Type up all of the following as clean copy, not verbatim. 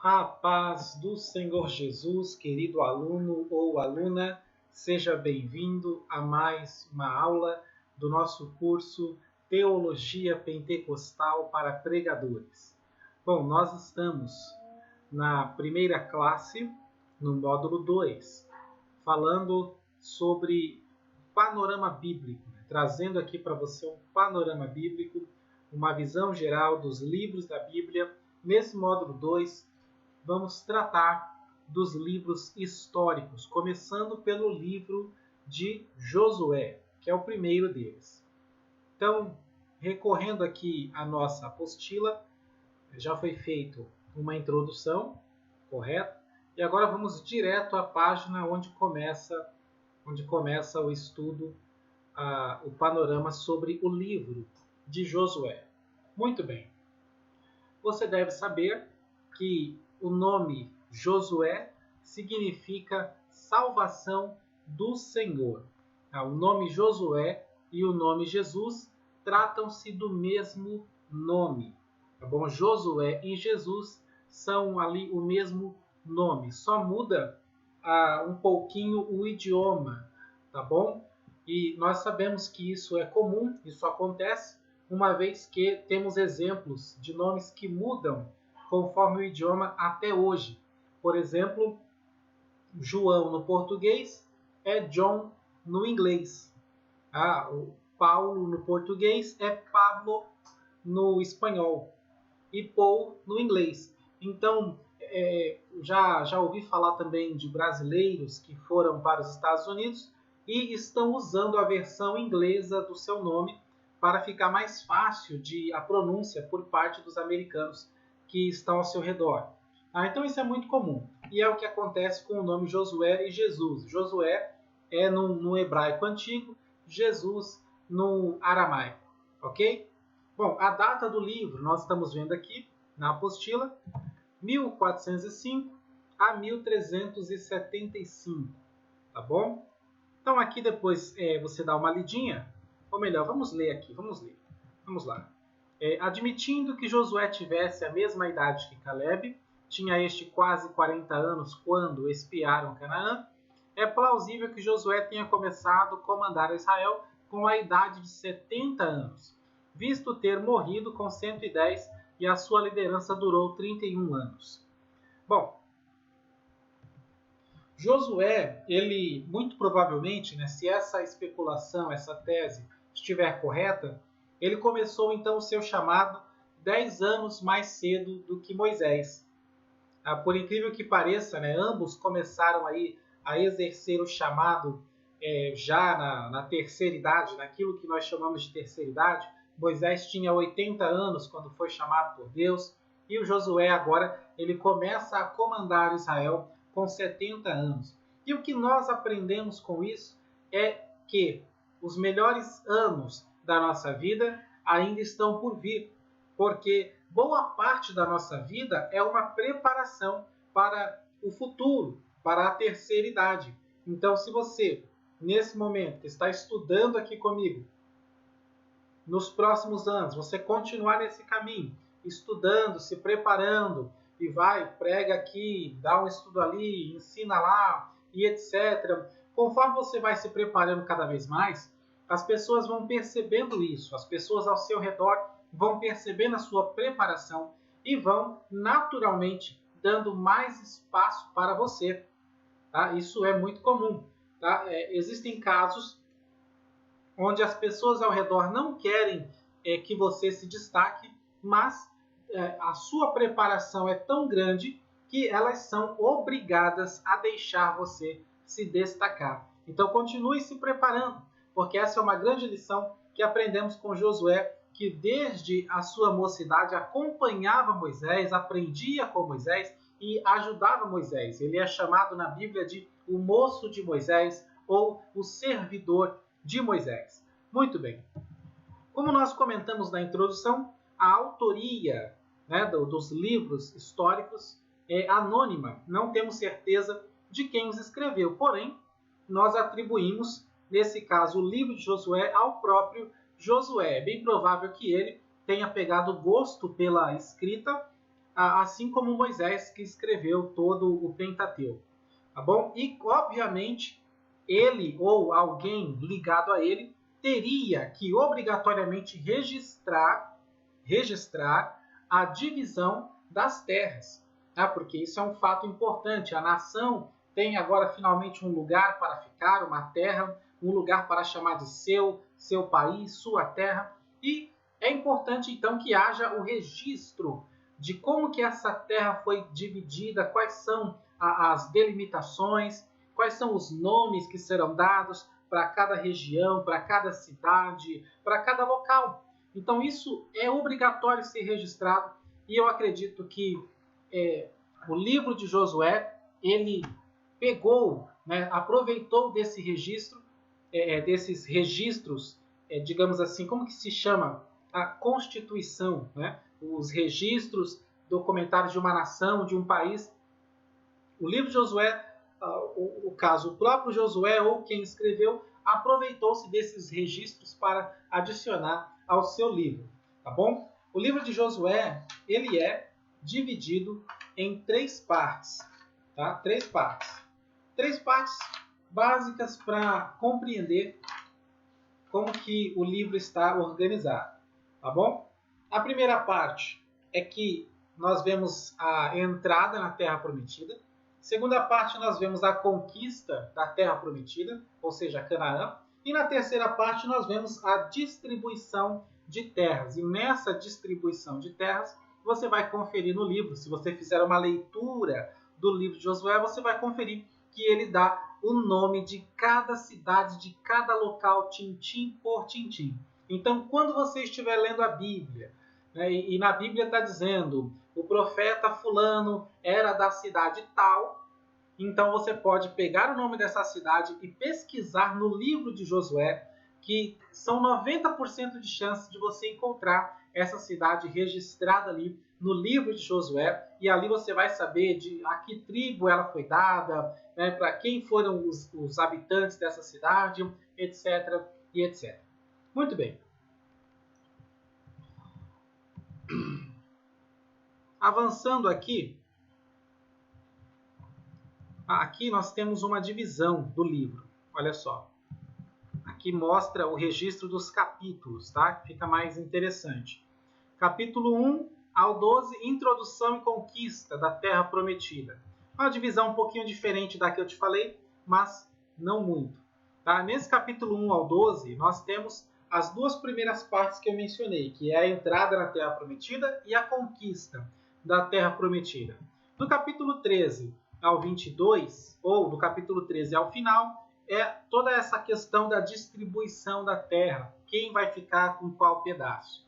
A paz do Senhor Jesus, querido aluno ou aluna, seja bem-vindo a mais uma aula do nosso curso Teologia Pentecostal para Pregadores. Bom, nós estamos na primeira classe, no módulo 2, falando sobre panorama bíblico, trazendo aqui para você um panorama bíblico, uma visão geral dos livros da Bíblia. Nesse módulo 2, vamos tratar dos livros históricos, começando pelo livro de Josué, que é o primeiro deles. Então, recorrendo aqui à nossa apostila, já foi feita uma introdução, correto? E agora vamos direto à página onde começa o estudo, o panorama sobre o livro de Josué. Muito bem. Você deve saber que o nome Josué significa salvação do Senhor. O nome Josué e o nome Jesus tratam-se do mesmo nome. Tá bom? Josué e Jesus são ali o mesmo nome, só muda um pouquinho o idioma, tá bom? E nós sabemos que isso é comum, isso acontece, uma vez que temos exemplos de nomes que mudam conforme o idioma até hoje. Por exemplo, João no português é John no inglês. O Paulo no português é Pablo no espanhol e Paul no inglês. Então, já ouvi falar também de brasileiros que foram para os Estados Unidos e estão usando a versão inglesa do seu nome para ficar mais fácil a pronúncia por parte dos americanos que estão ao seu redor. Então isso é muito comum. E é o que acontece com o nome Josué e Jesus. Josué é no hebraico antigo, Jesus no aramaico. Ok? Bom, a data do livro nós estamos vendo aqui na apostila, 1405 a 1375. Tá bom? Então aqui depois você dá uma lidinha. Ou melhor, vamos ler aqui. Vamos lá. Admitindo que Josué tivesse a mesma idade que Caleb, tinha este quase 40 anos quando espiaram Canaã, é plausível que Josué tenha começado a comandar Israel com a idade de 70 anos, visto ter morrido com 110 e a sua liderança durou 31 anos. Bom, Josué, ele muito provavelmente, se essa especulação, essa tese estiver correta, ele começou então o seu chamado 10 anos mais cedo do que Moisés. Por incrível que pareça, ambos começaram aí a exercer o chamado já na terceira idade, naquilo que nós chamamos de terceira idade. Moisés tinha 80 anos quando foi chamado por Deus, e o Josué agora ele começa a comandar Israel com 70 anos. E o que nós aprendemos com isso é que os melhores anos da nossa vida ainda estão por vir, porque boa parte da nossa vida é uma preparação para o futuro, para a terceira idade. Então, se você, nesse momento, está estudando aqui comigo, nos próximos anos, você continuar nesse caminho, estudando, se preparando, e prega aqui, dá um estudo ali, ensina lá, e etc. Conforme você vai se preparando cada vez mais, as pessoas vão percebendo isso, as pessoas ao seu redor vão percebendo a sua preparação e vão naturalmente dando mais espaço para você. Tá? Isso é muito comum. Tá? Existem casos onde as pessoas ao redor não querem que você se destaque, mas a sua preparação é tão grande que elas são obrigadas a deixar você se destacar. Então continue se preparando, porque essa é uma grande lição que aprendemos com Josué, que desde a sua mocidade acompanhava Moisés, aprendia com Moisés e ajudava Moisés. Ele é chamado na Bíblia de o moço de Moisés ou o servidor de Moisés. Muito bem. Como nós comentamos na introdução, a autoria dos livros históricos é anônima. Não temos certeza de quem os escreveu. Porém, nós atribuímos, nesse caso, o livro de Josué ao próprio Josué. É bem provável que ele tenha pegado gosto pela escrita assim como Moisés, que escreveu todo o Pentateuco. Tá bom? E, obviamente, ele ou alguém ligado a ele teria que obrigatoriamente registrar a divisão das terras, tá? Porque isso é um fato importante. A nação tem agora finalmente um lugar para ficar, uma terra, um lugar para chamar de seu país, sua terra. E é importante então que haja o registro de como que essa terra foi dividida, quais são as delimitações, quais são os nomes que serão dados para cada região, para cada cidade, para cada local. Então isso é obrigatório ser registrado e eu acredito que o livro de Josué, ele pegou, né, aproveitou desse registro, desses registros, digamos assim, como que se chama? A Constituição, né? Os registros documentários de uma nação, de um país. O livro de Josué, o caso, o próprio Josué ou quem escreveu, aproveitou-se desses registros para adicionar ao seu livro, tá bom? O livro de Josué, ele é dividido em 3 partes, tá? 3 partes. 3 partes básicas para compreender como que o livro está organizado, tá bom? A primeira parte é que nós vemos a entrada na Terra Prometida. Segunda parte, nós vemos a conquista da Terra Prometida, ou seja, Canaã. E na terceira parte, nós vemos a distribuição de terras. E nessa distribuição de terras, você vai conferir no livro. Se você fizer uma leitura do livro de Josué, você vai conferir que ele dá o nome de cada cidade, de cada local, tintim por tintim. Então, quando você estiver lendo a Bíblia, né, e na Bíblia está dizendo o profeta fulano era da cidade tal, então você pode pegar o nome dessa cidade e pesquisar no livro de Josué, que são 90% de chance de você encontrar essa cidade registrada ali no livro de Josué, e ali você vai saber de a que tribo ela foi dada, né, para quem foram os habitantes dessa cidade, etc. e etc. Muito bem. Avançando aqui, aqui nós temos uma divisão do livro. Olha só. Aqui mostra o registro dos capítulos, tá? Fica mais interessante. Capítulo 1 ao 12, Introdução e Conquista da Terra Prometida. Uma divisão um pouquinho diferente da que eu te falei, mas não muito. Tá? Nesse capítulo 1 ao 12, nós temos as 2 primeiras partes que eu mencionei, que é a entrada na Terra Prometida e a conquista da Terra Prometida. Do capítulo 13 ao 22, ou do capítulo 13 ao final, é toda essa questão da distribuição da terra, quem vai ficar com qual pedaço.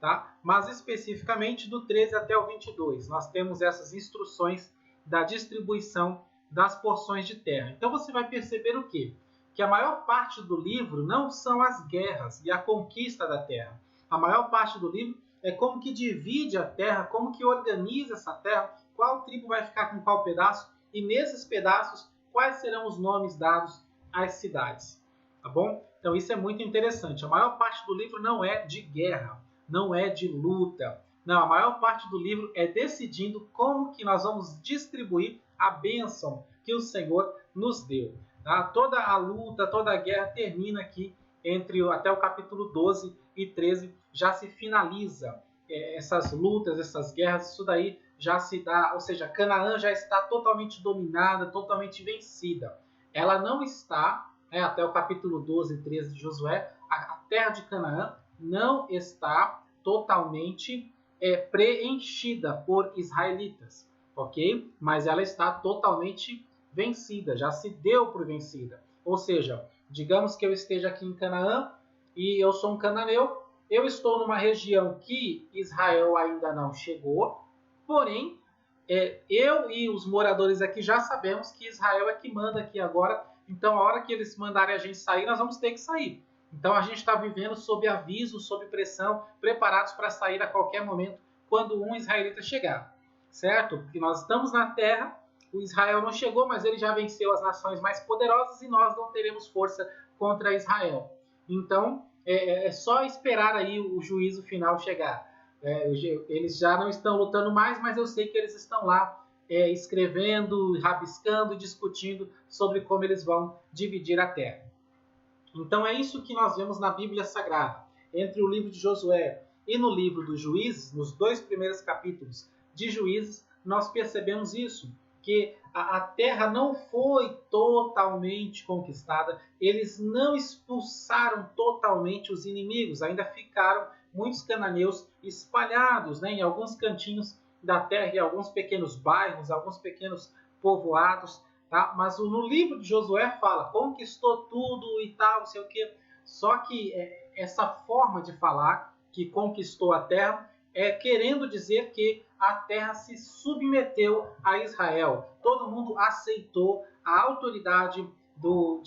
Tá? Mas especificamente do 13 até o 22, nós temos essas instruções da distribuição das porções de terra. Então você vai perceber o quê? Que a maior parte do livro não são as guerras e a conquista da terra. A maior parte do livro é como que divide a terra, como que organiza essa terra, qual tribo vai ficar com qual pedaço, e nesses pedaços, quais serão os nomes dados às cidades. Tá bom? Então isso é muito interessante. A maior parte do livro não é de guerra, não é de luta. Não, a maior parte do livro é decidindo como que nós vamos distribuir a bênção que o Senhor nos deu. Tá? Toda a luta, toda a guerra termina aqui até o capítulo 12 e 13, já se finaliza essas lutas, essas guerras, isso daí já se dá, ou seja, Canaã já está totalmente dominada, totalmente vencida. Ela não está, até o capítulo 12 e 13 de Josué, a terra de Canaã não está totalmente preenchida por israelitas, ok? Mas ela está totalmente vencida, já se deu por vencida. Ou seja, digamos que eu esteja aqui em Canaã e eu sou um cananeu, eu estou numa região que Israel ainda não chegou, porém, eu e os moradores aqui já sabemos que Israel é que manda aqui agora, então a hora que eles mandarem a gente sair, nós vamos ter que sair. Então a gente está vivendo sob aviso, sob pressão, preparados para sair a qualquer momento quando um israelita chegar, certo? Porque nós estamos na terra, o Israel não chegou, mas ele já venceu as nações mais poderosas e nós não teremos força contra Israel. Então é só esperar aí o juízo final chegar. Eles já não estão lutando mais, mas eu sei que eles estão lá escrevendo, rabiscando, discutindo sobre como eles vão dividir a terra. Então é isso que nós vemos na Bíblia Sagrada. Entre o livro de Josué e no livro dos Juízes, nos 2 primeiros capítulos de Juízes, nós percebemos isso, que a terra não foi totalmente conquistada, eles não expulsaram totalmente os inimigos, ainda ficaram muitos cananeus espalhados, em alguns cantinhos da terra, em alguns pequenos bairros, alguns pequenos povoados, tá? Mas no livro de Josué fala, conquistou tudo e tal, não sei o quê. Só que essa forma de falar que conquistou a terra é querendo dizer que a terra se submeteu a Israel. Todo mundo aceitou a autoridade do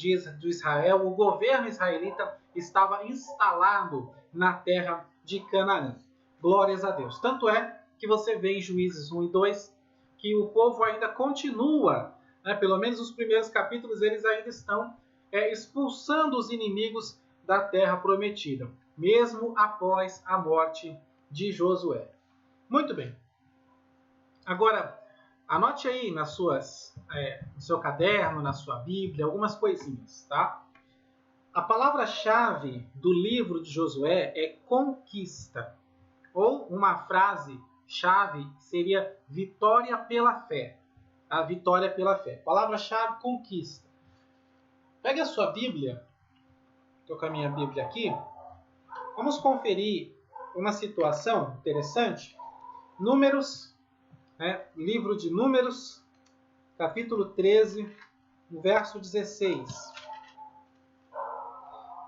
Israel, o governo israelita estava instalado na terra de Canaã. Glórias a Deus. Tanto é que você vê em Juízes 1 e 2 que o povo ainda continua, pelo menos os primeiros capítulos, eles ainda estão expulsando os inimigos da terra prometida, mesmo após a morte de Josué. Muito bem. Agora, anote aí no seu caderno, na sua Bíblia, algumas coisinhas, tá? A palavra-chave do livro de Josué é conquista, ou uma frase-chave seria vitória pela fé. A vitória pela fé. Palavra-chave, conquista. Pegue a sua Bíblia, estou com a minha Bíblia aqui, vamos conferir uma situação interessante. Números, livro de Números, capítulo 13, no verso 16.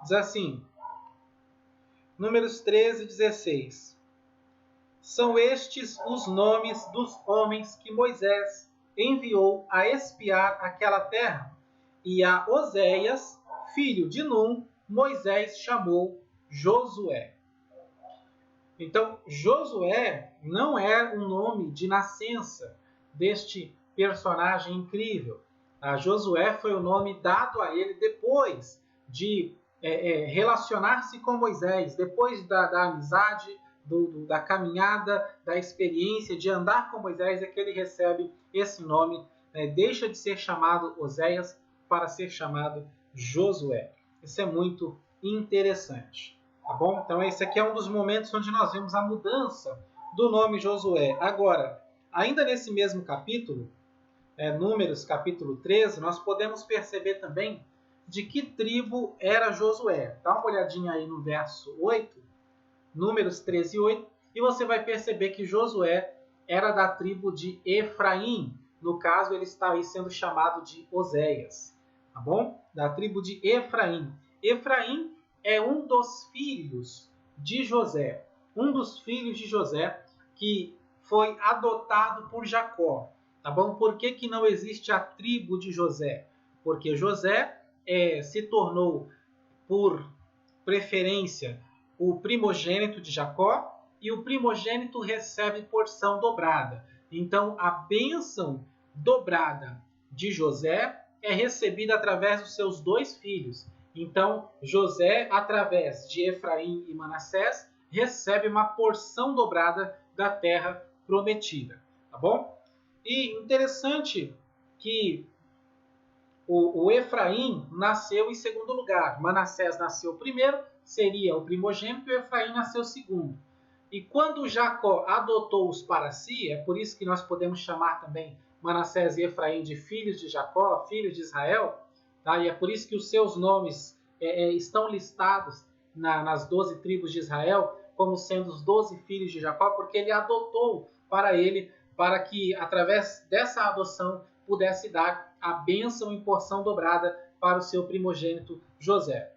Diz assim, Números 13, 16. São estes os nomes dos homens que Moisés enviou a espiar aquela terra, e a Oséias, filho de Num, Moisés chamou Josué. Então, Josué não é um nome de nascença deste personagem incrível. Josué foi o nome dado a ele depois de relacionar-se com Moisés, depois da amizade, da caminhada, da experiência de andar com Moisés, é que ele recebe esse nome, deixa de ser chamado Oséias para ser chamado Josué. Isso é muito interessante. Tá bom? Então esse aqui é um dos momentos onde nós vemos a mudança do nome Josué. Agora, ainda nesse mesmo capítulo, Números capítulo 13, nós podemos perceber também de que tribo era Josué. Dá uma olhadinha aí no verso 8, Números 13, 8, e você vai perceber que Josué era da tribo de Efraim. No caso, ele está aí sendo chamado de Oséias. Tá bom? Da tribo de Efraim. Efraim é um dos filhos de José. Um dos filhos de José que foi adotado por Jacó. Tá bom? Por que não existe a tribo de José? Porque José se tornou, por preferência, o primogênito de Jacó, e o primogênito recebe porção dobrada. Então, a bênção dobrada de José é recebida através dos seus 2 filhos. Então, José, através de Efraim e Manassés, recebe uma porção dobrada da terra prometida. Tá bom? E interessante que o Efraim nasceu em segundo lugar. Manassés nasceu primeiro, seria o primogênito, e o Efraim nasceu segundo. E quando Jacó adotou-os para si, é por isso que nós podemos chamar também Manassés e Efraim de filhos de Jacó, filhos de Israel, tá? E é por isso que os seus nomes estão listados nas 12 tribos de Israel como sendo os 12 filhos de Jacó, porque ele adotou para ele, para que através dessa adoção pudesse dar a bênção em porção dobrada para o seu primogênito José.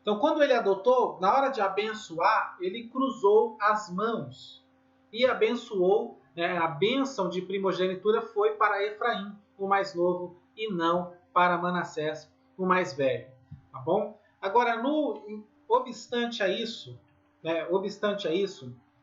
Então, quando ele adotou, na hora de abençoar, ele cruzou as mãos e abençoou. A bênção de primogenitura foi para Efraim, o mais novo, e não para Manassés, o mais velho. Tá bom? Agora, obstante a isso,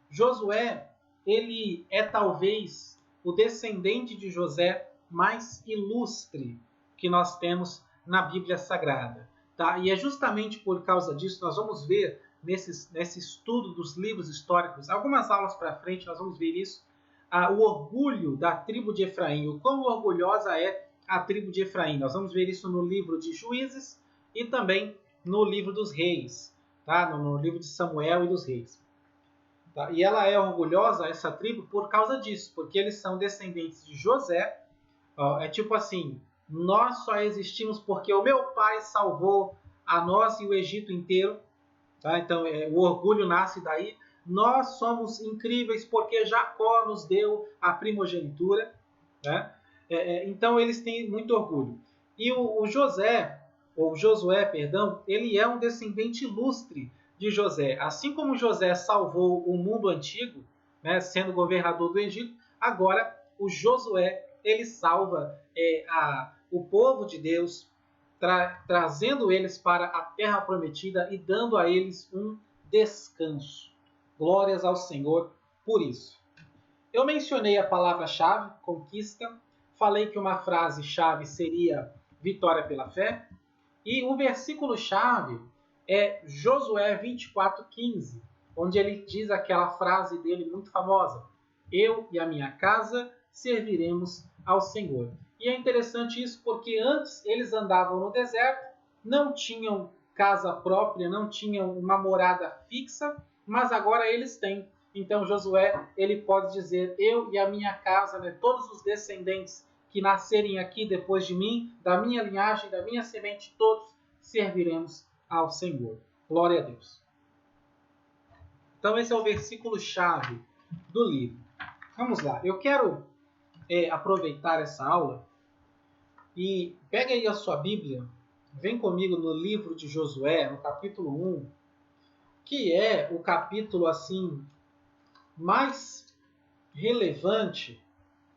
Josué, ele é talvez o descendente de José mais ilustre que nós temos na Bíblia Sagrada. Tá? E é justamente por causa disso, nós vamos ver nesse estudo dos livros históricos, algumas aulas para frente nós vamos ver isso, o orgulho da tribo de Efraim, o quão orgulhosa é a tribo de Efraim. Nós vamos ver isso no livro de Juízes e também no livro dos Reis, tá? No livro de Samuel e dos Reis. Tá? E ela é orgulhosa, essa tribo, por causa disso, porque eles são descendentes de José. É tipo assim, nós só existimos porque o meu pai salvou a nós e o Egito inteiro. Tá? Então, o orgulho nasce daí. Nós somos incríveis porque Jacó nos deu a primogenitura. Né? Então, eles têm muito orgulho. E o Josué, perdão, ele é um descendente ilustre de José. Assim como José salvou o mundo antigo, né, sendo governador do Egito, agora o Josué ele salva o povo de Deus, trazendo eles para a terra prometida e dando a eles um descanso. Glórias ao Senhor por isso. Eu mencionei a palavra-chave, conquista, falei que uma frase-chave seria vitória pela fé, e o versículo-chave é Josué 24:15, onde ele diz aquela frase dele muito famosa: eu e a minha casa serviremos ao Senhor. E é interessante isso porque antes eles andavam no deserto, não tinham casa própria, não tinham uma morada fixa, mas agora eles têm. Então Josué ele pode dizer: eu e a minha casa, né, todos os descendentes que nascerem aqui depois de mim, da minha linhagem, da minha semente, todos serviremos ao Senhor. Glória a Deus. Então esse é o versículo-chave do livro. Vamos lá, eu quero aproveitar essa aula e pega aí a sua Bíblia, vem comigo no livro de Josué, no capítulo 1, que é o capítulo assim mais relevante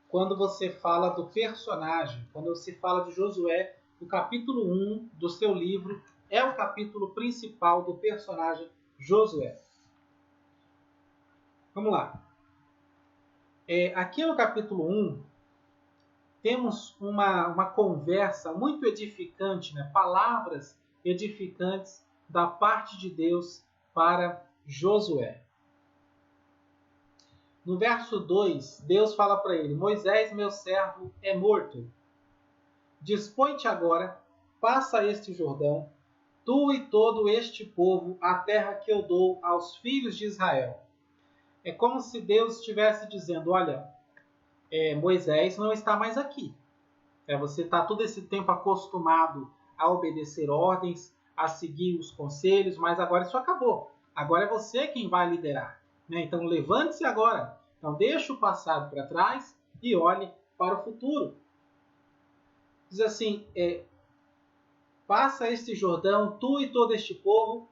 quando você fala do personagem, quando se fala de Josué, o capítulo 1 do seu livro é o capítulo principal do personagem Josué. Vamos lá. Aqui no capítulo 1, temos uma conversa muito edificante, né? Palavras edificantes da parte de Deus para Josué. No verso 2, Deus fala para ele: Moisés, meu servo, é morto. Dispõe-te agora, passa este Jordão, tu e todo este povo, a terra que eu dou aos filhos de Israel. É como se Deus estivesse dizendo: olha, Moisés não está mais aqui. Você está todo esse tempo acostumado a obedecer ordens, a seguir os conselhos, mas agora isso acabou. Agora é você quem vai liderar. Então levante-se agora. Então deixe o passado para trás e olhe para o futuro. Diz assim, passa este Jordão, tu e todo este povo,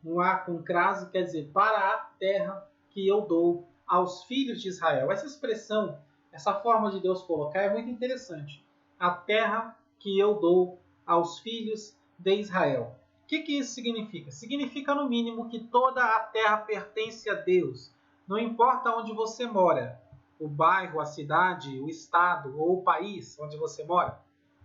um A com crase, quer dizer, para a terra que eu dou aos filhos de Israel. Essa expressão, essa forma de Deus colocar é muito interessante. A terra que eu dou aos filhos de Israel. O que isso significa? Significa, no mínimo, que toda a terra pertence a Deus. Não importa onde você mora, o bairro, a cidade, o estado ou o país onde você mora,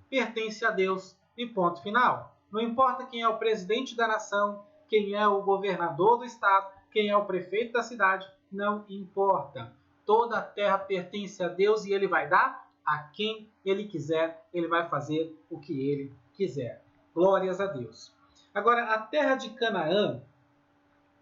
pertence a Deus e ponto final. Não importa quem é o presidente da nação, quem é o governador do estado, quem é o prefeito da cidade, não importa. Toda a terra pertence a Deus e Ele vai dar a quem Ele quiser, Ele vai fazer o que Ele quiser. Glórias a Deus. Agora, a terra de Canaã,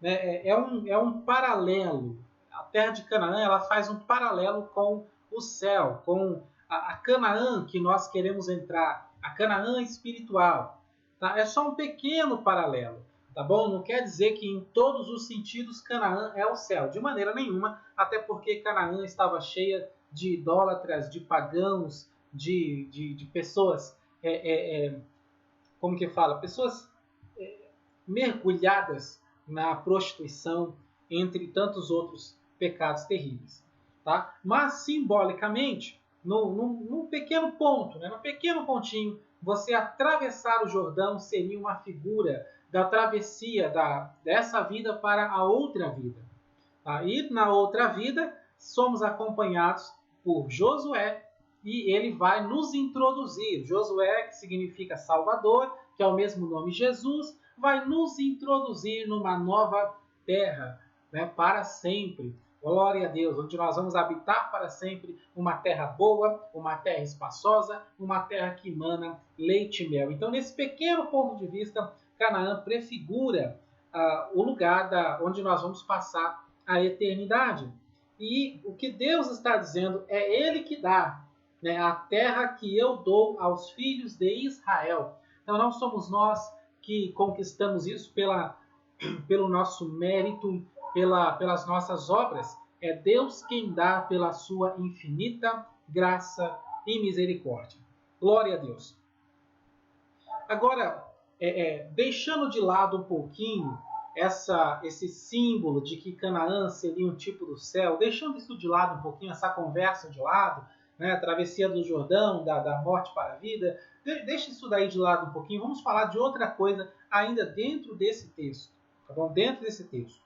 né, é um paralelo. A terra de Canaã ela faz um paralelo com o céu, com a Canaã que nós queremos entrar, a Canaã espiritual. Tá? É só um pequeno paralelo. Tá bom? Não quer dizer que em todos os sentidos Canaã é o céu, de maneira nenhuma, até porque Canaã estava cheia de idólatras, de pagãos, de pessoas, como que fala? Pessoas mergulhadas na prostituição, entre tantos outros pecados terríveis. Tá? Mas, simbolicamente, num pequeno ponto, né, num pequeno pontinho, você atravessar o Jordão seria uma figura da travessia dessa vida para a outra vida. Tá? E na outra vida, somos acompanhados por Josué e ele vai nos introduzir. Josué, que significa Salvador, que é o mesmo nome Jesus, vai nos introduzir numa nova terra, né, para sempre. Glória a Deus, onde nós vamos habitar para sempre, uma terra boa, uma terra espaçosa, uma terra que emana leite e mel. Então, nesse pequeno ponto de vista, Canaã prefigura o lugar onde nós vamos passar a eternidade. E o que Deus está dizendo é Ele que dá, né, a terra que eu dou aos filhos de Israel. Então, não somos nós que conquistamos isso pelo nosso mérito, pelas nossas obras. É Deus quem dá pela sua infinita graça e misericórdia. Glória a Deus. Agora, deixando de lado um pouquinho esse símbolo de que Canaã seria um tipo do céu, deixando isso de lado um pouquinho, essa conversa de lado, né, a travessia do Jordão, da morte para a vida, deixa isso daí de lado um pouquinho, vamos falar de outra coisa ainda dentro desse texto, tá bom? Dentro desse texto.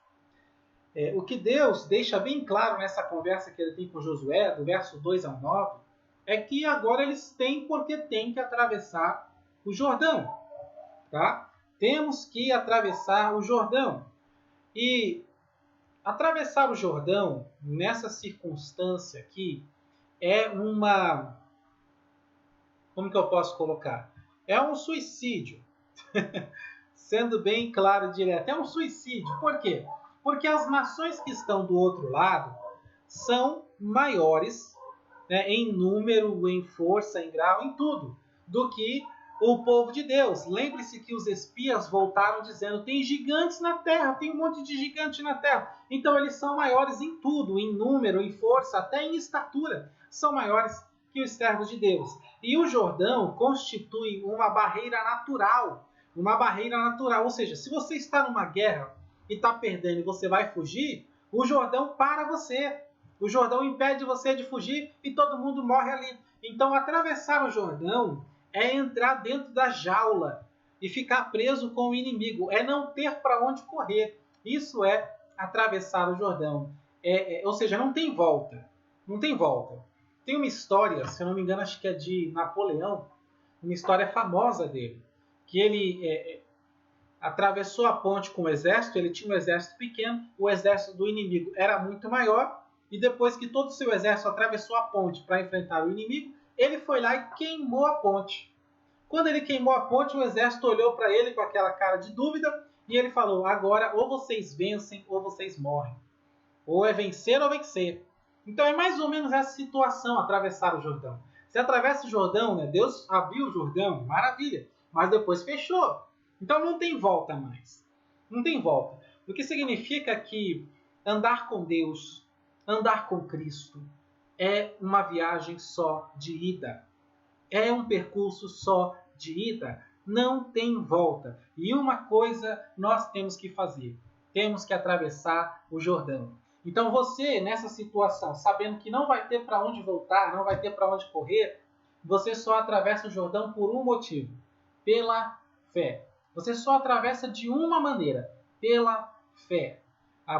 O que Deus deixa bem claro nessa conversa que ele tem com Josué, do verso 2 ao 9, é que agora eles têm que atravessar o Jordão, tá? Temos que atravessar o Jordão. E atravessar o Jordão, nessa circunstância aqui, é uma... Como que eu posso colocar? É um suicídio. Sendo bem claro e direto, é um suicídio. Por quê? Porque as nações que estão do outro lado são maiores, né, em número, em força, em grau, em tudo, do que o povo de Deus. Lembre-se que os espias voltaram dizendo: tem gigantes na terra, tem um monte de gigante na terra. Então eles são maiores em tudo, em número, em força, até em estatura. São maiores que os servos de Deus. E o Jordão constitui uma barreira natural. Uma barreira natural. Ou seja, se você está numa guerra e está perdendo e você vai fugir, o Jordão para você. O Jordão impede você de fugir e todo mundo morre ali. Então atravessar o Jordão é entrar dentro da jaula e ficar preso com o inimigo. É não ter para onde correr. Isso é atravessar o Jordão. Ou seja, não tem volta. Não tem volta. Tem uma história, se eu não me engano, acho que é de Napoleão, uma história famosa dele, que ele atravessou a ponte com o exército, ele tinha um exército pequeno, o exército do inimigo era muito maior, e depois que todo o seu exército atravessou a ponte para enfrentar o inimigo, ele foi lá e queimou a ponte. Quando ele queimou a ponte, o exército olhou para ele com aquela cara de dúvida, e ele falou: agora ou vocês vencem ou vocês morrem. Ou é vencer ou vencer. Então é mais ou menos essa situação, atravessar o Jordão. Você atravessa o Jordão, né? Deus abriu o Jordão, maravilha, mas depois fechou. Então não tem volta mais. Não tem volta. O que significa que andar com Deus, andar com Cristo, é uma viagem só de ida. É um percurso só de ida. Não tem volta. E uma coisa nós temos que fazer. Temos que atravessar o Jordão. Então você, nessa situação, sabendo que não vai ter para onde voltar, não vai ter para onde correr, você só atravessa o Jordão por um motivo: pela fé. Você só atravessa de uma maneira: pela fé.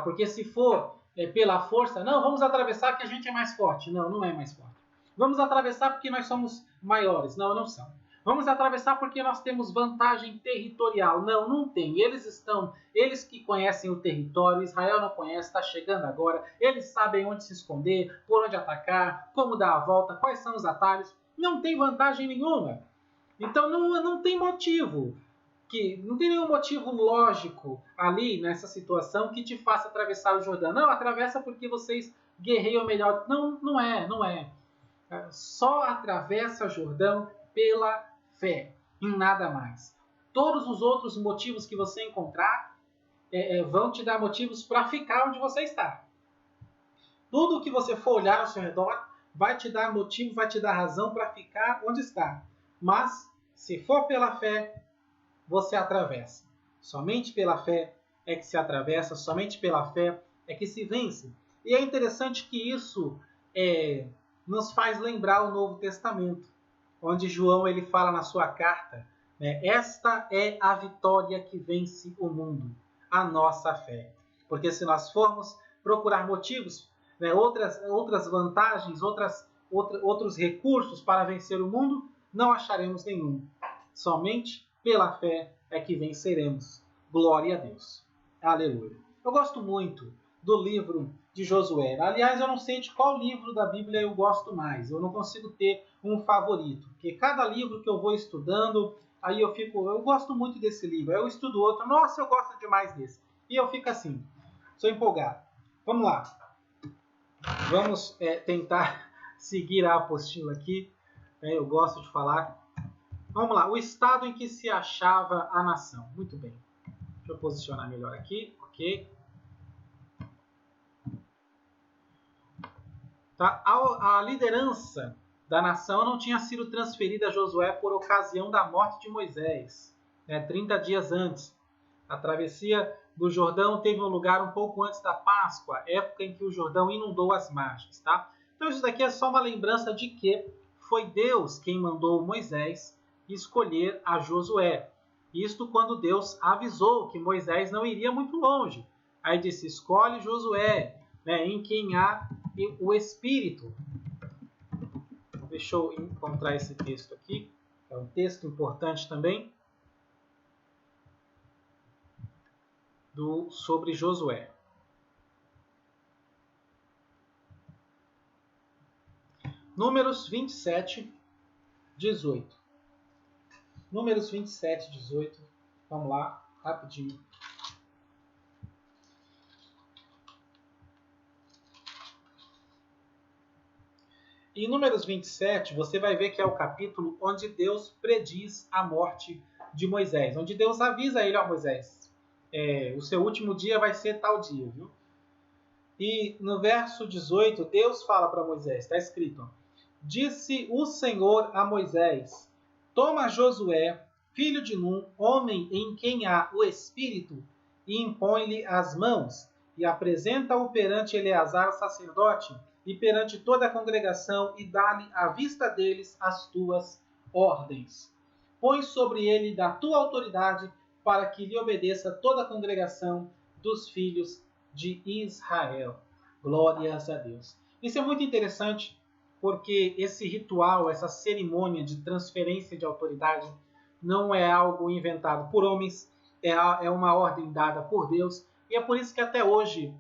Porque se for pela força, não, vamos atravessar que a gente é mais forte. Não, não é mais forte. Vamos atravessar porque nós somos maiores. Não, não são. Vamos atravessar porque nós temos vantagem territorial. Não, não tem. Eles que conhecem o território, Israel não conhece, está chegando agora. Eles sabem onde se esconder, por onde atacar, como dar a volta, quais são os atalhos. Não tem vantagem nenhuma. Então não tem motivo. Não tem nenhum motivo lógico ali nessa situação que te faça atravessar o Jordão. Não, atravessa porque vocês guerreiam melhor. Não, não é. Só atravessa o Jordão pela fé, em nada mais. Todos os outros motivos que você encontrar vão te dar motivos para ficar onde você está. Tudo que você for olhar ao seu redor vai te dar motivo, vai te dar razão para ficar onde está. Mas, se for pela fé, você atravessa. Somente pela fé é que se atravessa, somente pela fé é que se vence. E é interessante que isso nos faz lembrar o Novo Testamento, onde João ele fala na sua carta, né, esta é a vitória que vence o mundo, a nossa fé. Porque se nós formos procurar motivos, né, outras vantagens, outros recursos para vencer o mundo, não acharemos nenhum. Somente pela fé é que venceremos. Glória a Deus. Aleluia. Eu gosto muito do livro de Josué. Aliás, eu não sei de qual livro da Bíblia eu gosto mais. Eu não consigo ter um favorito, porque cada livro que eu vou estudando, aí eu gosto muito desse livro. Aí eu estudo outro, nossa, eu gosto demais desse. E eu fico assim, sou empolgado. Vamos lá. Vamos tentar seguir a apostila aqui. Eu gosto de falar. Vamos lá. O estado em que se achava a nação. Muito bem. Deixa eu posicionar melhor aqui. Ok. Tá? A liderança da nação não tinha sido transferida a Josué por ocasião da morte de Moisés, 30 dias antes. A travessia do Jordão teve um lugar um pouco antes da Páscoa, época em que o Jordão inundou as margens. Tá? Então isso daqui é só uma lembrança de que foi Deus quem mandou Moisés escolher a Josué. Isto quando Deus avisou que Moisés não iria muito longe. Aí disse, escolhe Josué, em quem há o Espírito. Deixa eu encontrar esse texto aqui. É um texto importante também sobre Josué. Números 27, 18. Números 27, 18. Vamos lá, rapidinho. Em Números 27, você vai ver que é o capítulo onde Deus prediz a morte de Moisés. Onde Deus avisa ele, Moisés, o seu último dia vai ser tal dia, viu? E no verso 18, Deus fala para Moisés, está escrito, disse o Senhor a Moisés, toma Josué, filho de Num, homem em quem há o Espírito, e impõe-lhe as mãos, e apresenta-o perante Eleazar, sacerdote, e perante toda a congregação, e dá-lhe à vista deles as tuas ordens. Põe sobre ele da tua autoridade, para que lhe obedeça toda a congregação dos filhos de Israel. Glórias a Deus. Isso é muito interessante, porque esse ritual, essa cerimônia de transferência de autoridade, não é algo inventado por homens, é uma ordem dada por Deus, e é por isso que até hoje,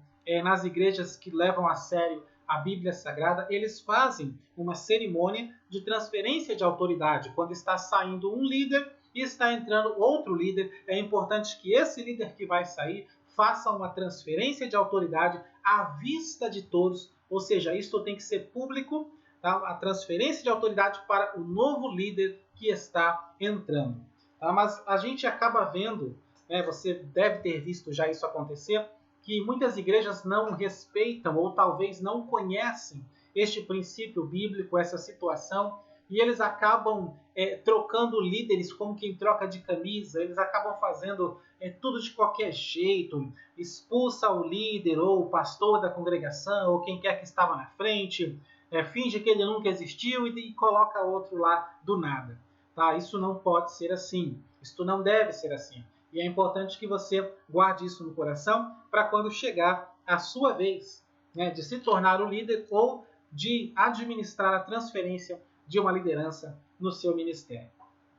nas igrejas que levam a sério a Bíblia Sagrada, eles fazem uma cerimônia de transferência de autoridade. Quando está saindo um líder e está entrando outro líder, é importante que esse líder que vai sair faça uma transferência de autoridade à vista de todos, ou seja, isso tem que ser público, tá? A transferência de autoridade para o novo líder que está entrando. Tá? Mas a gente acaba vendo, você deve ter visto já isso acontecer, que muitas igrejas não respeitam ou talvez não conhecem este princípio bíblico, essa situação, e eles acabam trocando líderes como quem troca de camisa, eles acabam fazendo tudo de qualquer jeito, expulsa o líder ou o pastor da congregação ou quem quer que estava na frente, finge que ele nunca existiu e coloca outro lá do nada. Tá? Isso não pode ser assim, isso não deve ser assim. E é importante que você guarde isso no coração para quando chegar a sua vez, de se tornar o líder ou de administrar a transferência de uma liderança no seu ministério.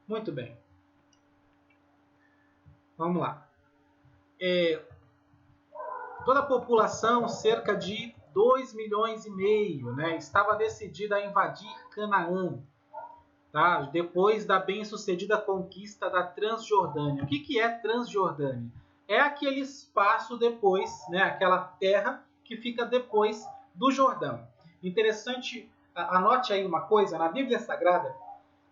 Muito bem. Vamos lá. Toda a população, cerca de 2,5 milhões, estava decidida a invadir Canaã, tá? Depois da bem-sucedida conquista da Transjordânia. O que é Transjordânia? É aquele espaço depois, aquela terra que fica depois do Jordão. Interessante, anote aí uma coisa, na Bíblia Sagrada,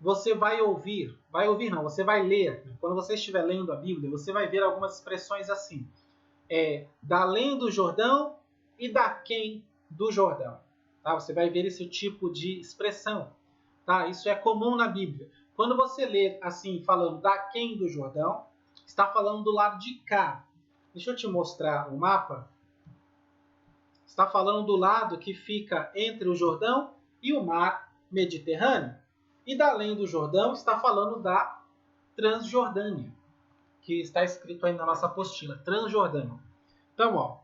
você vai você vai ler. Quando você estiver lendo a Bíblia, você vai ver algumas expressões assim. Da além do Jordão e daquém do Jordão. Tá? Você vai ver esse tipo de expressão. Tá? Isso é comum na Bíblia. Quando você lê assim, falando daquém do Jordão, está falando do lado de cá. Deixa eu te mostrar o mapa. Está falando do lado que fica entre o Jordão e o mar Mediterrâneo. E da além do Jordão está falando da Transjordânia, que está escrito aí na nossa apostila, Transjordânia. Então,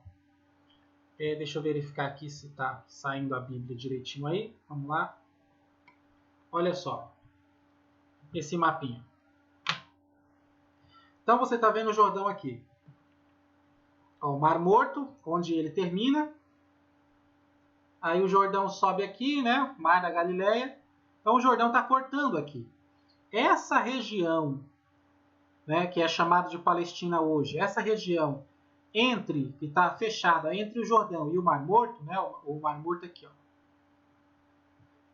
deixa eu verificar aqui se está saindo a Bíblia direitinho aí. Vamos lá. Olha só, esse mapinha. Então você está vendo o Jordão aqui. Ó, o Mar Morto, onde ele termina. Aí o Jordão sobe aqui, né? Mar da Galileia. Então o Jordão está cortando aqui. Essa região, né, que é chamada de Palestina hoje, essa região que está fechada entre o Jordão e o Mar Morto, né? O Mar Morto aqui, ó.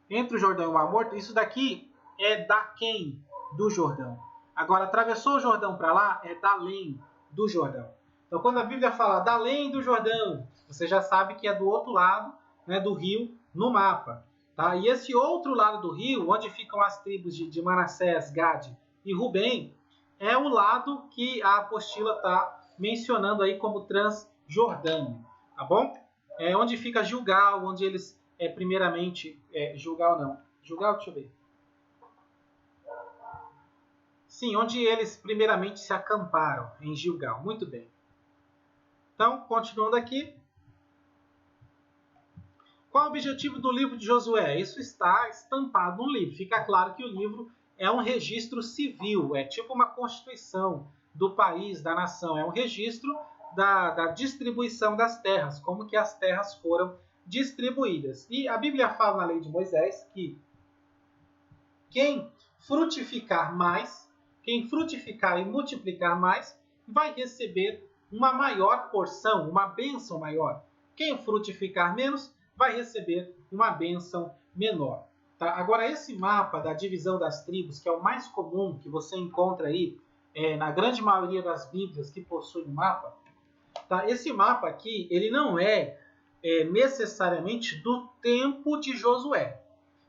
Entre o Jordão e o Mar Morto, isso daqui é daquém do Jordão. Agora, atravessou o Jordão para lá, é da além do Jordão. Então, quando a Bíblia fala da além do Jordão, você já sabe que é do outro lado, né, do rio, no mapa. Tá? E esse outro lado do rio, onde ficam as tribos de Manassés, Gade e Rubem, é o lado que a apostila está mencionando aí como Transjordânia. Tá bom? É onde fica Gilgal, onde eles primeiramente... Gilgal não. Gilgal, deixa eu ver. Sim, onde eles primeiramente se acamparam, em Gilgal. Muito bem. Então, continuando aqui. Qual é o objetivo do livro de Josué? Isso está estampado no livro. Fica claro que o livro é um registro civil, é tipo uma constituição do país, da nação. É um registro da distribuição das terras, como que as terras foram distribuídas. E a Bíblia fala na lei de Moisés que quem frutificar mais, quem frutificar e multiplicar mais, vai receber uma maior porção, uma bênção maior. Quem frutificar menos, vai receber uma bênção menor. Tá? Agora, esse mapa da divisão das tribos, que é o mais comum que você encontra aí na grande maioria das Bíblias que possuem um mapa, tá? Esse mapa aqui, ele não é necessariamente do tempo de Josué.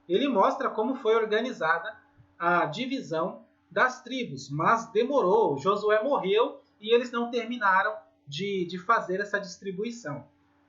Ele mostra como foi organizada a divisão das tribos, mas demorou. Josué morreu e eles não terminaram de fazer essa distribuição.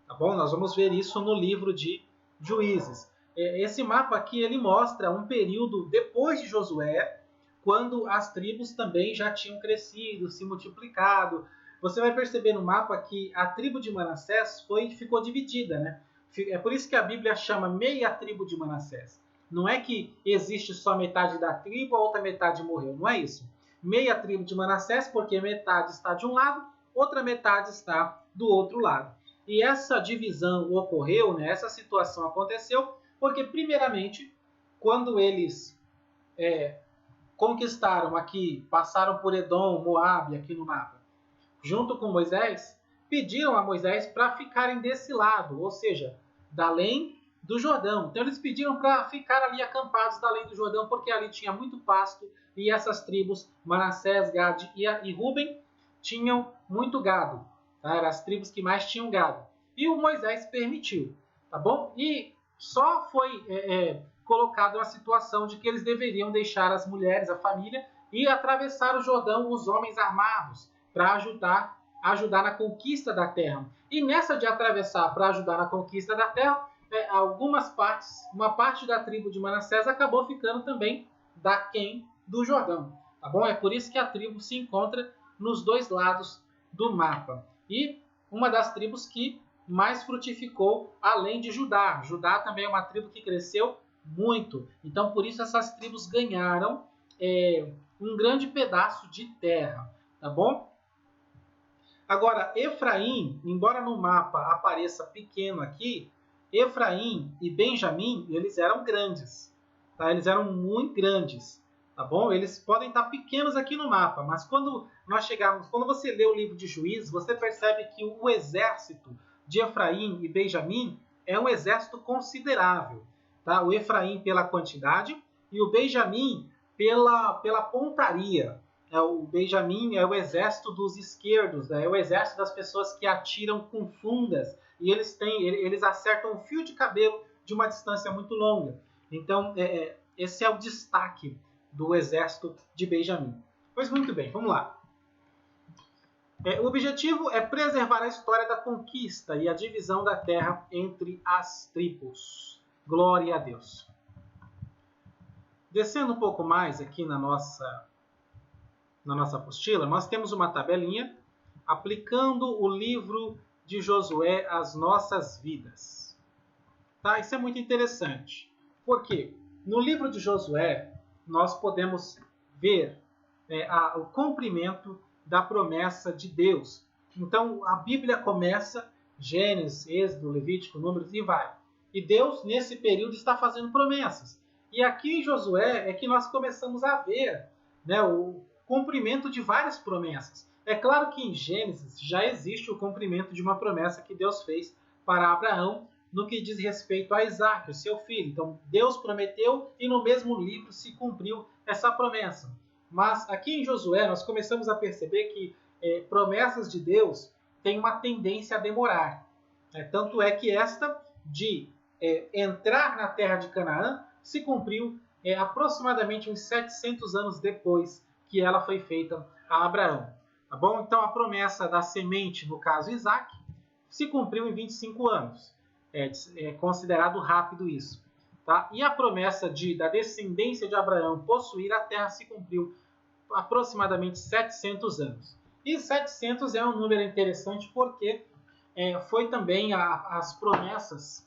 Tá bom? Nós vamos ver isso no livro de Juízes. Esse mapa aqui ele mostra um período depois de Josué, quando as tribos também já tinham crescido, se multiplicado. Você vai perceber no mapa que a tribo de Manassés ficou dividida, né? É por isso que a Bíblia chama meia tribo de Manassés. Não é que existe só metade da tribo, a outra metade morreu. Não é isso. Meia tribo de Manassés, porque metade está de um lado, outra metade está do outro lado. E essa divisão ocorreu, né, essa situação aconteceu, porque primeiramente, quando eles conquistaram aqui, passaram por Edom, Moabe, aqui no mapa, junto com Moisés, pediram a Moisés para ficarem desse lado, ou seja, da além do Jordão. Então eles pediram para ficar ali acampados da além do Jordão, porque ali tinha muito pasto e essas tribos, Manassés, Gade e Ruben, tinham muito gado. Tá? Eram as tribos que mais tinham gado. E o Moisés permitiu, tá bom? E só foi colocado na situação de que eles deveriam deixar as mulheres, a família, e atravessar o Jordão, os homens armados, para ajudar na conquista da terra. E nessa de atravessar para ajudar na conquista da terra, uma parte da tribo de Manassés acabou ficando também daquém do Jordão, tá bom? É por isso que a tribo se encontra nos dois lados do mapa. E uma das tribos que mais frutificou, além de Judá. Judá também é uma tribo que cresceu muito. Então, por isso, essas tribos ganharam um grande pedaço de terra, tá bom? Agora, Efraim, embora no mapa apareça pequeno aqui, Efraim e Benjamim, eles eram grandes, tá? Eles eram muito grandes, tá bom? Eles podem estar pequenos aqui no mapa, mas quando você lê o livro de Juízes, você percebe que o exército de Efraim e Benjamim é um exército considerável, tá? O Efraim pela quantidade e o Benjamim pela pontaria. O Benjamim é o exército dos esquerdos, né? É o exército das pessoas que atiram com fundas e eles acertam um fio de cabelo de uma distância muito longa. Então, esse é o destaque do exército de Benjamim. Pois muito bem, vamos lá. O objetivo é preservar a história da conquista e a divisão da terra entre as tribos. Glória a Deus. Descendo um pouco mais aqui na nossa apostila, nós temos uma tabelinha aplicando o livro de Josué às nossas vidas. Tá? Isso é muito interessante. Por quê? No livro de Josué, nós podemos ver o cumprimento da promessa de Deus Então a Bíblia começa, Gênesis, Êxodo, Levítico, Números e vai. E Deus, nesse período, está fazendo promessas. E aqui em Josué é que nós começamos a ver, né, o cumprimento de várias promessas. É claro que em Gênesis já existe o cumprimento de uma promessa que Deus fez para Abraão no que diz respeito a Isaac, o seu filho. Então Deus prometeu e no mesmo livro se cumpriu essa promessa. Mas aqui em Josué nós começamos a perceber que promessas de Deus têm uma tendência a demorar. Tanto é que esta de entrar na terra de Canaã se cumpriu aproximadamente uns 700 anos depois que ela foi feita a Abraão. Tá bom? Então a promessa da semente, no caso Isaac, se cumpriu em 25 anos. É considerado rápido isso. Tá? E a promessa da descendência de Abraão possuir a terra se cumpriu aproximadamente 700 anos. E 700 é um número interessante porque foi também as promessas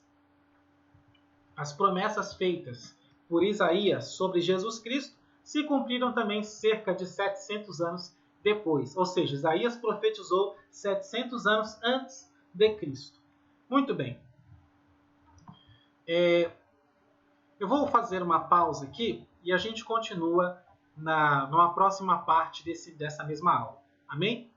feitas por Isaías sobre Jesus Cristo se cumpriram também cerca de 700 anos depois. Ou seja, Isaías profetizou 700 anos antes de Cristo. Muito bem. Eu vou fazer uma pausa aqui e a gente continua numa próxima parte dessa mesma aula. Amém?